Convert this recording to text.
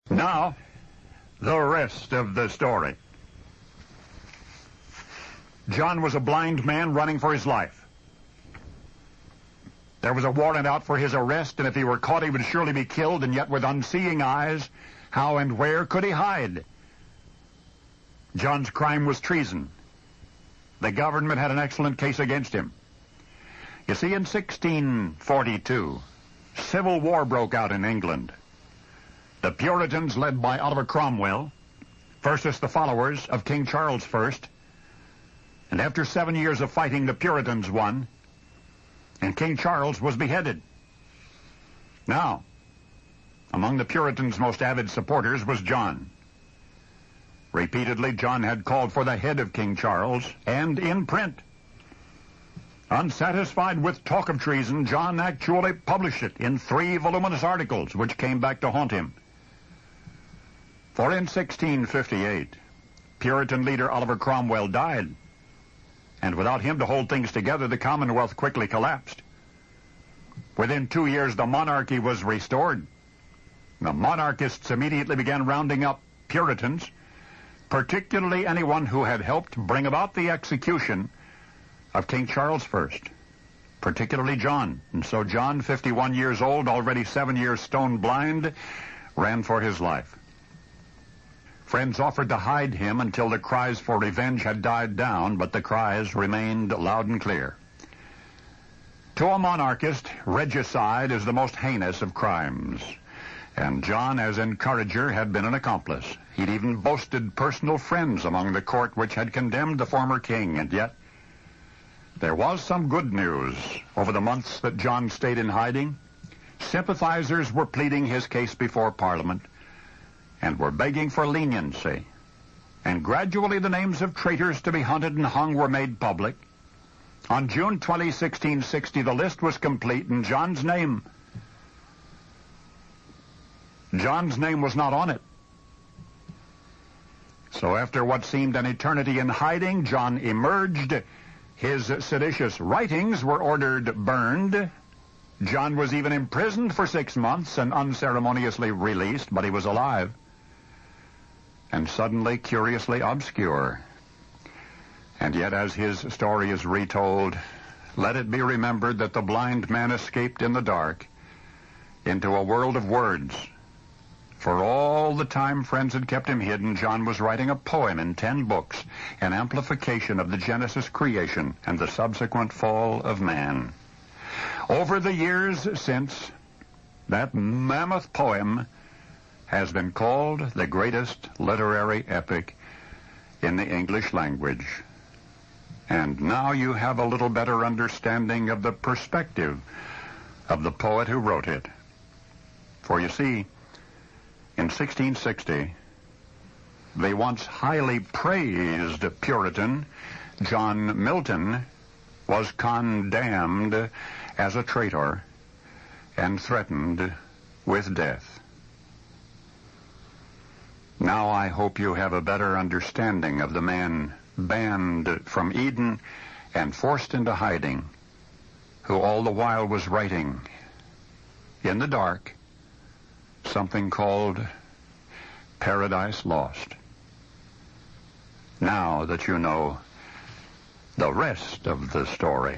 Now, the rest of the story. John was a blind man running for his life. There was a warrant out for his arrest, and if he were caught, he would surely be killed, and yet with unseeing eyes, how and where could he hide? John's crime was treason. The government had an excellent case against him. You see, in 1642, civil war broke out in England. The Puritans, led by Oliver Cromwell, versus the followers of King Charles I. And after 7 years of fighting, the Puritans won, and King Charles was beheaded. Now, among the Puritans' most avid supporters was John. Repeatedly, John had called for the head of King Charles, and in print. Unsatisfied with talk of treason, John actually published it in 3 voluminous articles, which came back to haunt him. For in 1658, Puritan leader Oliver Cromwell died, and without him to hold things together, the Commonwealth quickly collapsed. Within 2 years, the monarchy was restored. The monarchists immediately began rounding up Puritans, particularly anyone who had helped bring about the execution of King Charles I, particularly John. And so John, 51 years old, already 7 years stone blind, ran for his life. Friends offered to hide him until the cries for revenge had died down, but the cries remained loud and clear. To a monarchist, regicide is the most heinous of crimes. And John, as encourager, had been an accomplice. He'd even boasted personal friends among the court which had condemned the former king, and yet there was some good news. Over the months that John stayed in hiding, sympathizers were pleading his case before Parliament and were begging for leniency. And gradually the names of traitors to be hunted and hung were made public. On June 20, 1660, the list was complete, and John's name was not on it. So after what seemed an eternity in hiding, John emerged. His seditious writings were ordered burned. John was even imprisoned for 6 months and unceremoniously released, but he was alive. And suddenly curiously obscure. And yet, as his story is retold, let it be remembered that the blind man escaped in the dark into a world of words. For all the time friends had kept him hidden, John was writing a poem in 10 books, an amplification of the Genesis creation and the subsequent fall of man. Over the years since, that mammoth poem has been called the greatest literary epic in the English language. And now you have a little better understanding of the perspective of the poet who wrote it. For you see, in 1660, the once highly praised Puritan John Milton was condemned as a traitor and threatened with death. Now I hope you have a better understanding of the man banned from Eden and forced into hiding, who all the while was writing in the dark something called Paradise Lost. Now that you know the rest of the story.